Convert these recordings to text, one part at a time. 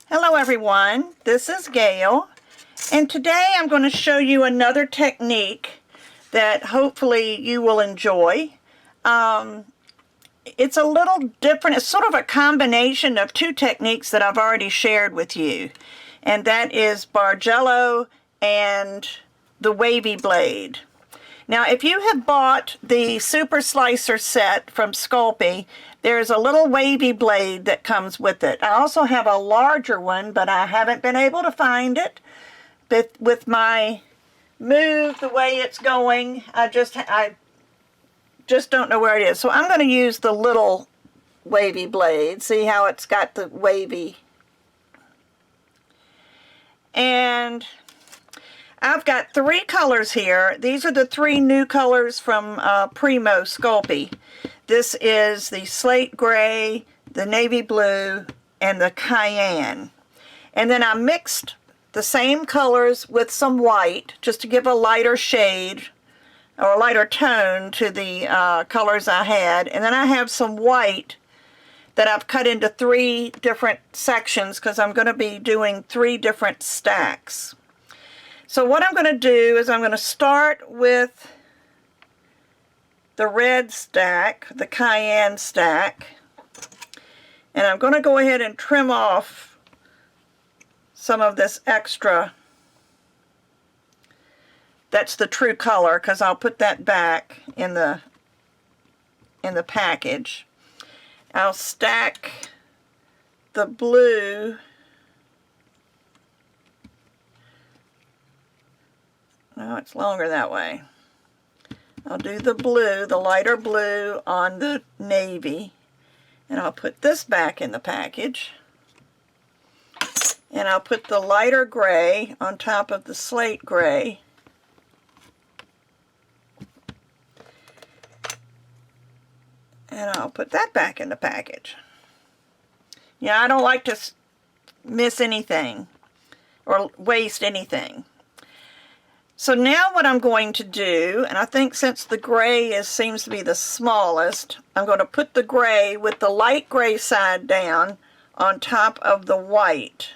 Hello everyone, this is Gayle, and today I'm going to show you another technique that hopefully you will enjoy. It's a little different. It's sort of a combination of two techniques that I've already shared with you, and that is Bargello and the Wavy blade. Now, if you have bought the Super Slicer set from Sculpey, there's a little wavy blade that comes with it. I also have a larger one, but I haven't been able to find it. But with my move the way it's going, I just don't know where it is. So I'm going to use the little wavy blade. See how it's got the wavy. And I've got three colors here. These are the three new colors from Primo Sculpey. This is the slate gray, the navy blue, and the cayenne. And then I mixed the same colors with some white just to give a lighter shade or a lighter tone to the colors I had. And then I have some white that I've cut into three different sections because I'm going to be doing three different stacks. So what I'm going to do is I'm going to start with the red stack, the cayenne stack, and I'm going to go ahead and trim off some of this extra. That's the true color because I'll put that back in the package. I'll stack the blue. No, it's longer that way. I'll do the blue, the lighter blue on the navy, and I'll put this back in the package. And I'll put the lighter gray on top of the slate gray. And I'll put that back in the package. Yeah, I don't like to miss anything or waste anything. So now what I'm going to do, and I think since the gray seems to be the smallest, I'm going to put the gray with the light gray side down on top of the white.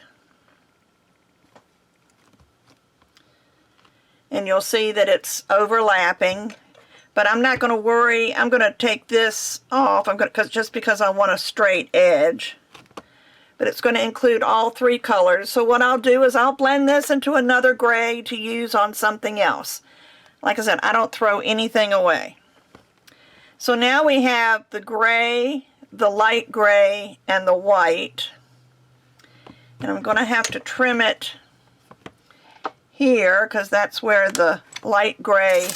And you'll see that it's overlapping, but I'm not going to worry. I'm going to take this off just because I want a straight edge. But it's going to include all three colors. So what I'll do is I'll blend this into another gray to use on something else. Like I said, I don't throw anything away. So now we have the gray, the light gray, and the white. And I'm going to have to trim it here because that's where the light gray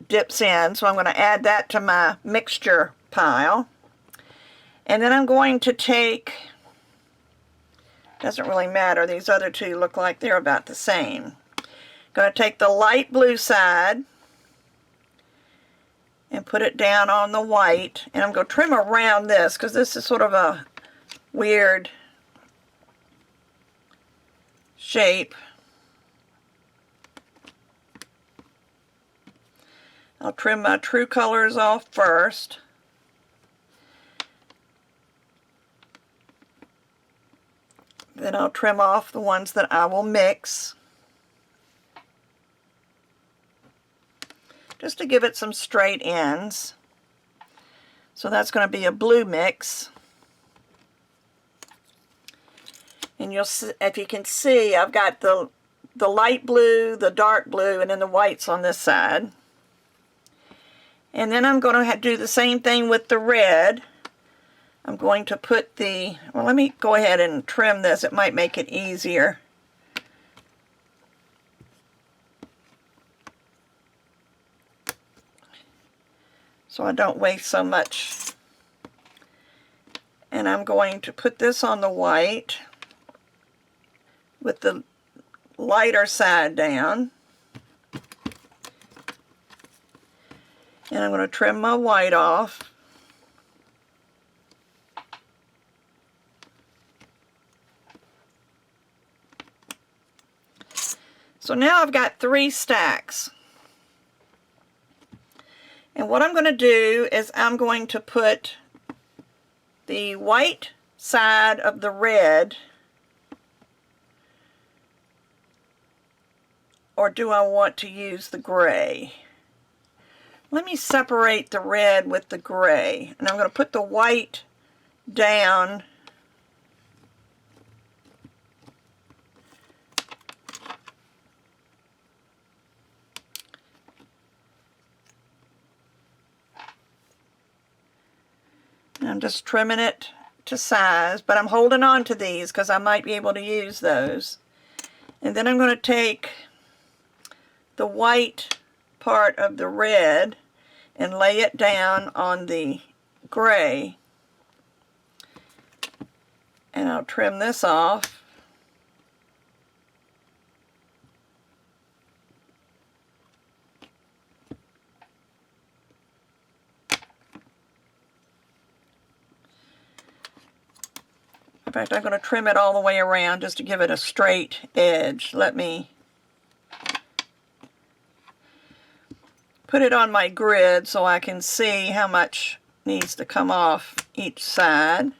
dips in. So I'm going to add that to my mixture pile. And then I'm going to take, doesn't really matter, these other two look like they're about the same. Going to take the light blue side and put it down on the white, and I'm going to trim around this because this is sort of a weird shape. I'll trim my true colors off first. Then I'll trim off the ones that I will mix, just to give it some straight ends. So that's going to be a blue mix. And you'll see, if you can see, I've got the light blue, the dark blue, and then the whites on this side. And then I'm going to do the same thing with the red. I'm going to put well, let me go ahead and trim this. It might make it easier. So I don't waste so much. And I'm going to put this on the white with the lighter side down. And I'm going to trim my white off. So now I've got three stacks. And what I'm going to do is I'm going to put the white side of the red, or do I want to use the gray? Let me separate the red with the gray, and I'm going to put the white down and I'm just trimming it to size, but I'm holding on to these because I might be able to use those. And then I'm going to take the white part of the red and lay it down on the gray, and I'll trim this off. In fact, I'm going to trim it all the way around just to give it a straight edge. Let me put it on my grid so I can see how much needs to come off each side.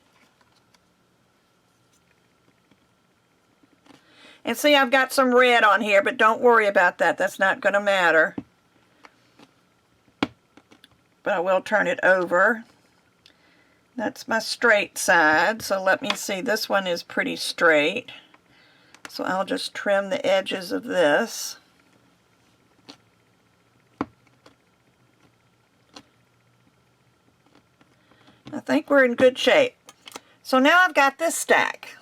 And see, I've got some red on here, but don't worry about that. That's not going to matter. But I will turn it over. That's my straight side, so let me see, this one is pretty straight. So I'll just trim the edges of this. I think we're in good shape. So now I've got this stack.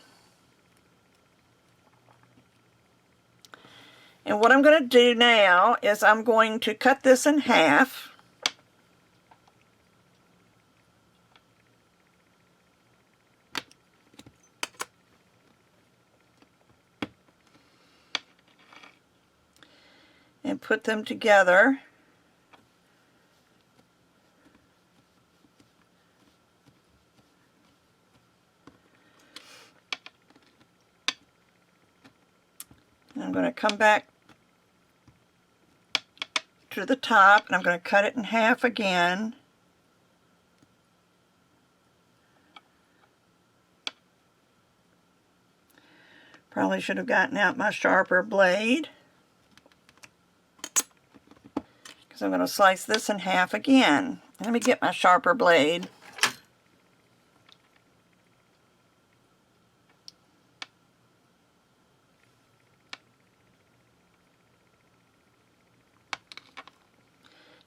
And what I'm going to do now is I'm going to cut this in half. And put them together. And I'm going to come back to the top and I'm going to cut it in half again. Probably should have gotten out my sharper blade, because I'm going to slice this in half again. Let me get my sharper blade.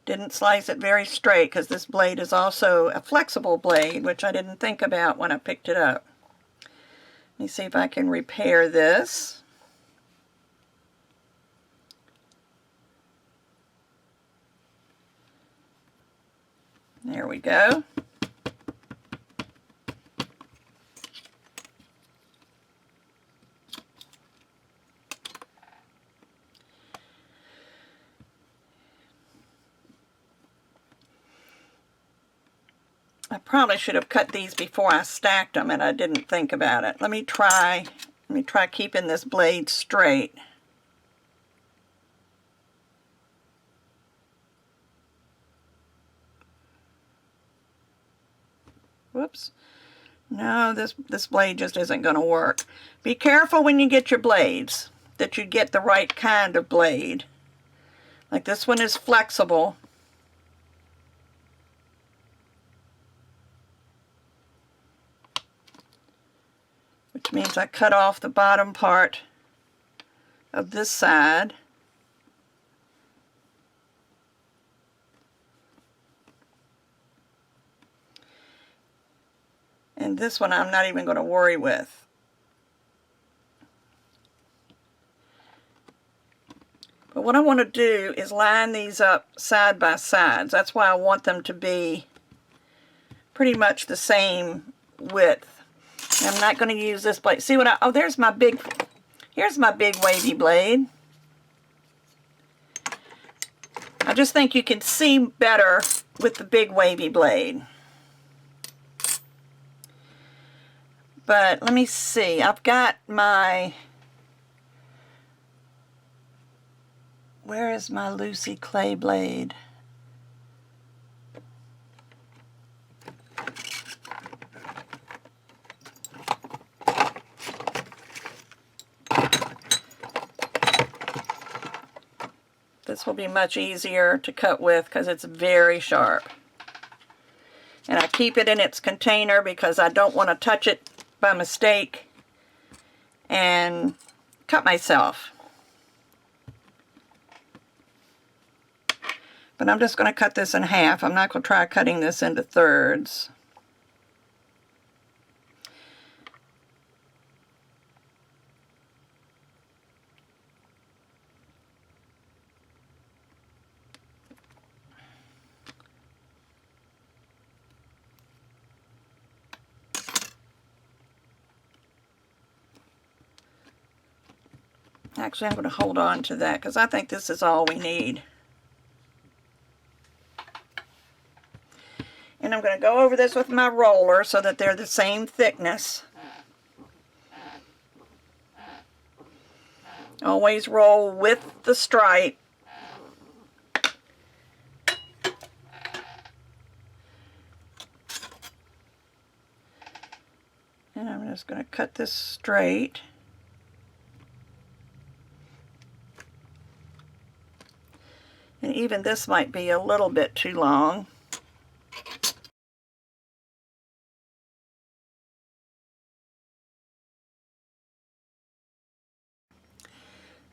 Didn't slice it very straight because this blade is also a flexible blade, which I didn't think about when I picked it up. Let me see if I can repair this. There we go. I probably should have cut these before I stacked them, and I didn't think about it. Let me try keeping this blade straight. Whoops. No, this blade just isn't going to work. Be careful when you get your blades that you get the right kind of blade. Like this one is flexible. Which means I cut off the bottom part of this side. And this one I'm not even going to worry with. But what I want to do is line these up side by side. That's why I want them to be pretty much the same width. I'm not going to use this blade. See what oh, here's my big wavy blade. I just think you can see better with the big wavy blade. But let me see. I've got my, where is my Lucy clay blade? This will be much easier to cut with because it's very sharp. And I keep it in its container because I don't want to touch it by mistake and cut myself. But I'm just going to cut this in half. I'm not going to try cutting this into thirds. Actually, I'm going to hold on to that because I think this is all we need. And I'm going to go over this with my roller so that they're the same thickness. Always roll with the stripe. And I'm just going to cut this straight. And even this might be a little bit too long.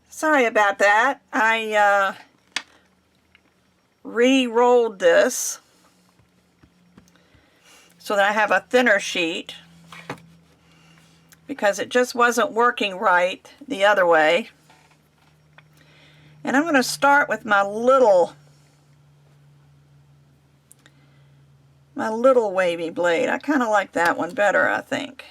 Sorry about that. I re-rolled this so that I have a thinner sheet because it just wasn't working right the other way. And I'm going to start with my little wavy blade. I kind of like that one better, I think.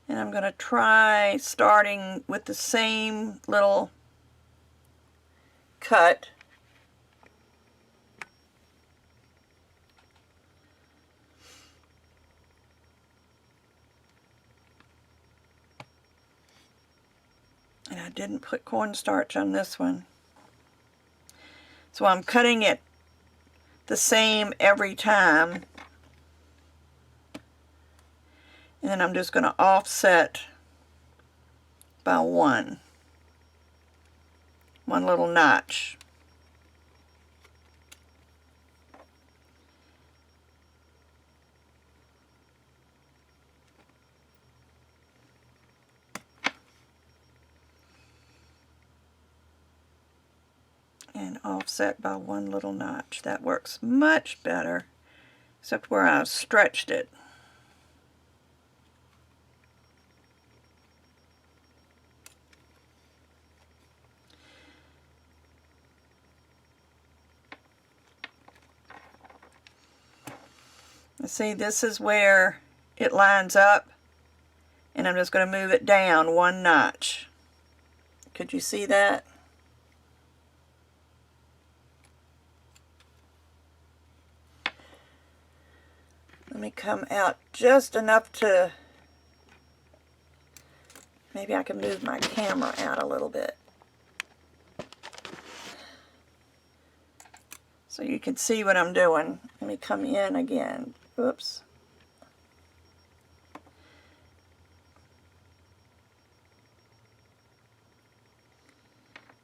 And I'm going to try starting with the same little cut. And I didn't put cornstarch on this one. So I'm cutting it the same every time. And then I'm just going to offset by one little notch. And offset by one little notch. That works much better, except where I've stretched it. See, this is where it lines up, and I'm just going to move it down one notch. Could you see that? Let me come out just enough to, maybe I can move my camera out a little bit so you can see what I'm doing. Let me come in again. Oops.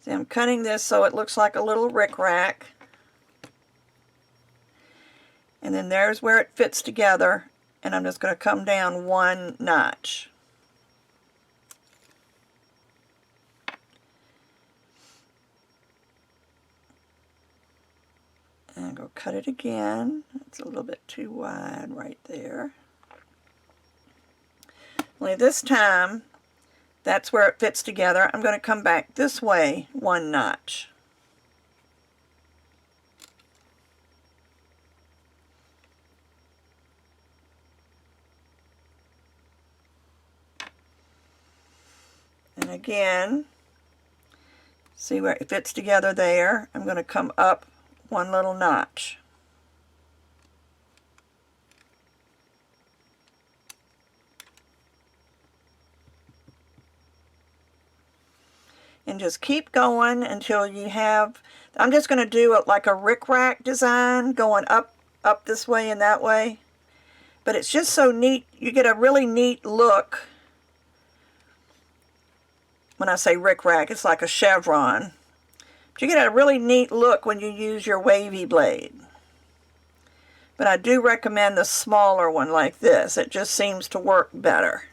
See, I'm cutting this so it looks like a little rickrack. And then there's where it fits together, and I'm just going to come down one notch. And go cut it again. It's a little bit too wide right there. Only this time, that's where it fits together. I'm going to come back this way one notch. And again, see where it fits together there? I'm going to come up one little notch. And just keep going until you have, I'm just going to do it like a rickrack design, going up this way and that way. But it's just so neat. You get a really neat look. When I say rickrack, it's like a chevron. But you get a really neat look when you use your wavy blade. But I do recommend the smaller one like this. It just seems to work better.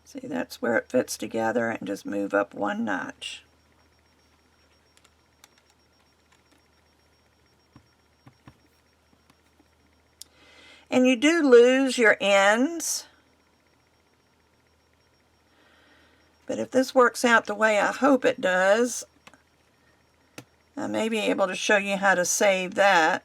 See, that's where it fits together, and just move up one notch. And you do lose your ends. But if this works out the way I hope it does, I may be able to show you how to save that.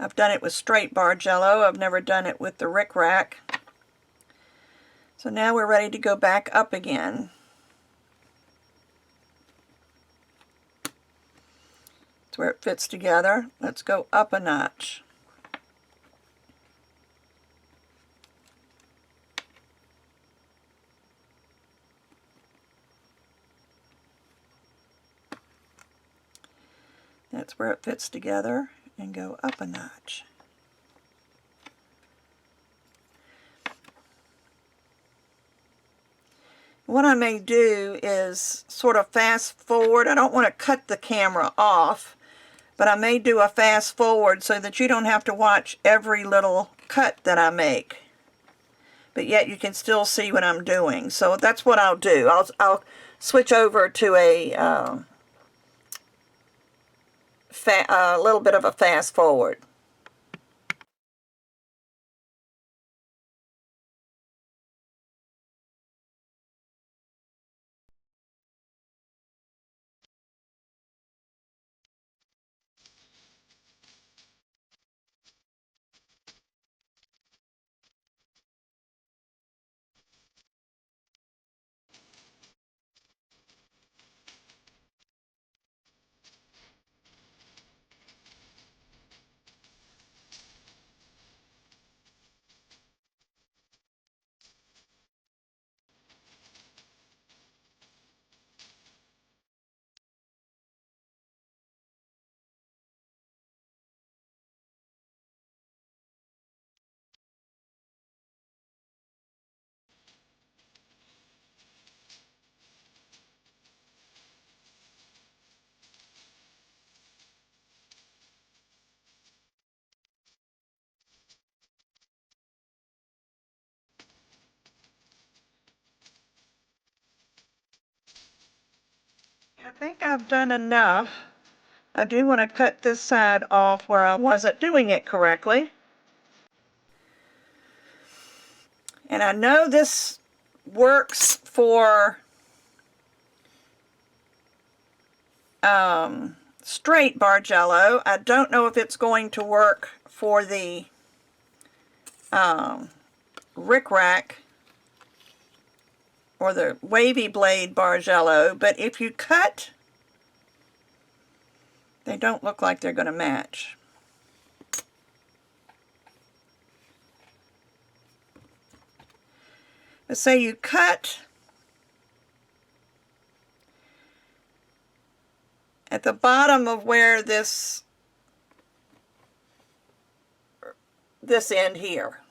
I've done it with straight Bargello. I've never done it with the rickrack. So now we're ready to go back up again. That's where it fits together. Let's go up a notch. That's where it fits together, and go up a notch. What I may do is sort of fast forward. I don't want to cut the camera off, but I may do a fast forward so that you don't have to watch every little cut that I make, but yet you can still see what I'm doing. So that's what I'll do. I'll switch over to a little bit of a fast forward. I think I've done enough. I do want to cut this side off where I wasn't doing it correctly. And I know this works for straight Bargello. I don't know if it's going to work for the rickrack or the wavy blade Bargello, but if you cut, they don't look like they're going to match. Let's say you cut at the bottom of where this end here.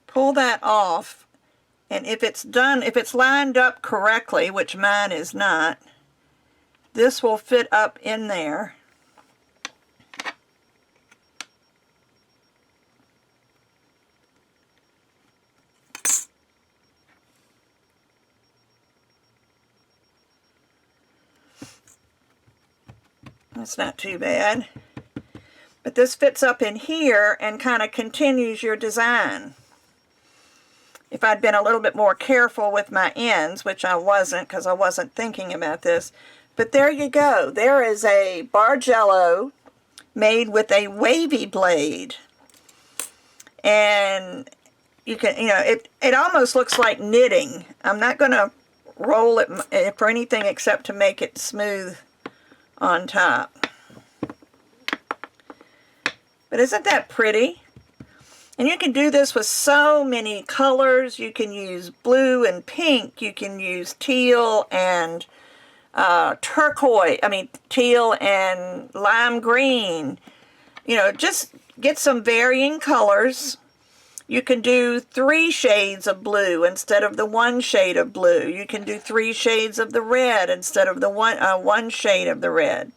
Pull that off, and if it's done, if it's lined up correctly, which mine is not, this will fit up in there. That's not too bad. But this fits up in here and kind of continues your design. If I'd been a little bit more careful with my ends, which I wasn't because I wasn't thinking about this. But there you go. There is a Bargello made with a wavy blade. And you can, you know, it almost looks like knitting. I'm not going to roll it for anything except to make it smooth on top. But isn't that pretty? And you can do this with so many colors. You can use blue and pink. You can use teal and turquoise. I mean, teal and lime green. You know, just get some varying colors. You can do 3 shades of blue instead of the 1 shade of blue. You can do 3 shades of the red instead of the one shade of the red.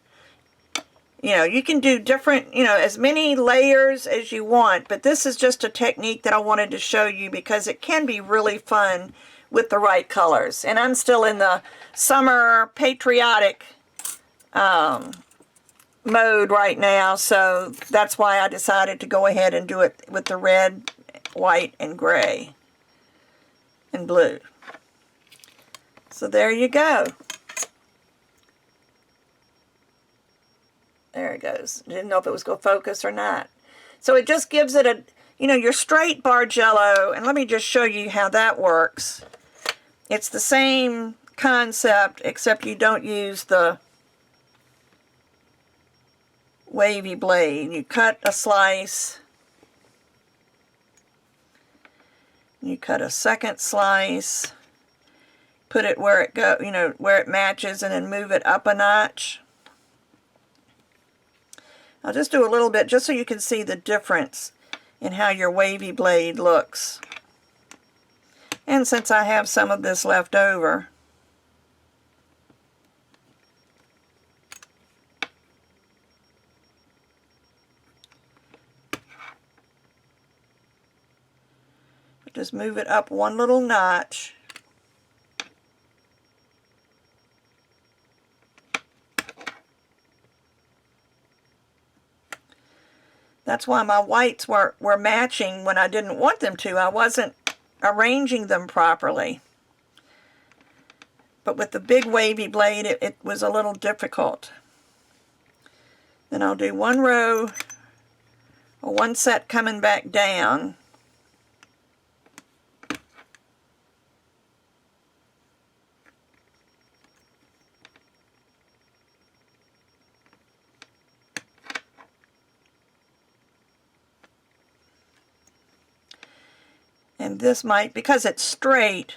You know, you can do different, you know, as many layers as you want, but this is just a technique that I wanted to show you because it can be really fun with the right colors. And I'm still in the summer patriotic mode right now, so that's why I decided to go ahead and do it with the red, white, and gray, and blue. So there you go. There it goes. Didn't know if it was going to focus or not. So it just gives it a, you know, your straight Bargello, and let me just show you how that works. It's the same concept, except you don't use the wavy blade. You cut a slice, you cut a second slice, put it where it go, you know, where it matches, and then move it up a notch. I'll just do a little bit just so you can see the difference in how your wavy blade looks. And since I have some of this left over, just move it up one little notch. That's why my whites were matching when I didn't want them to. I wasn't arranging them properly. But with the big wavy blade, it was a little difficult. Then I'll do one row, or one set coming back down. And this might, because it's straight,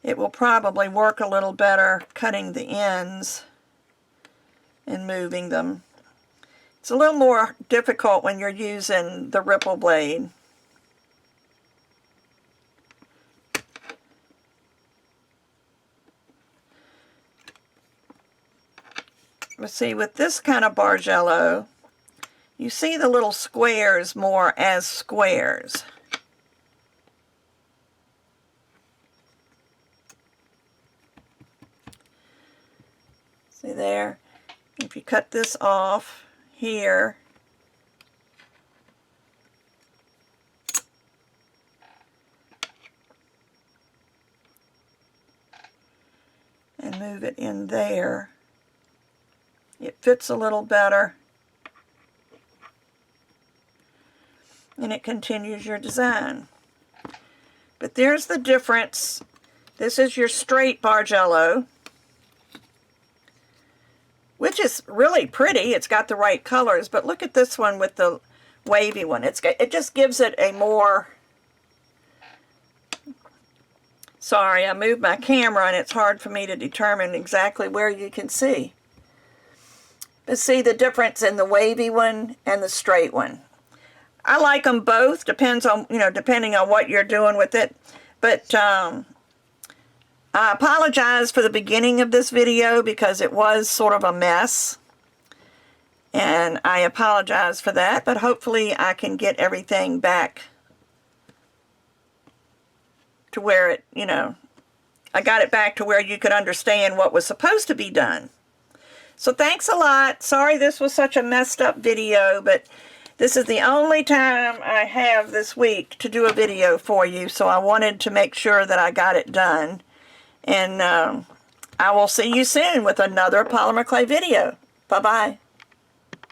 it will probably work a little better cutting the ends and moving them. It's a little more difficult when you're using the ripple blade. But see, with this kind of Bargello, you see the little squares more as squares. See there? If you cut this off here, and move it in there, it fits a little better, and it continues your design. But there's the difference. This is your straight Bargello, which is really pretty. It's got the right colors, but look at this one with the wavy one. It just gives it a more... Sorry, I moved my camera and it's hard for me to determine exactly where you can see. But see the difference in the wavy one and the straight one. I like them both, depends on, you know, depending on what you're doing with it. But I apologize for the beginning of this video because it was sort of a mess. And I apologize for that, but hopefully I can get everything back to where it, you know, I got it back to where you could understand what was supposed to be done. So thanks a lot. Sorry this was such a messed up video, but this is the only time I have this week to do a video for you, so I wanted to make sure that I got it done. And I will see you soon with another polymer clay video. Bye-bye.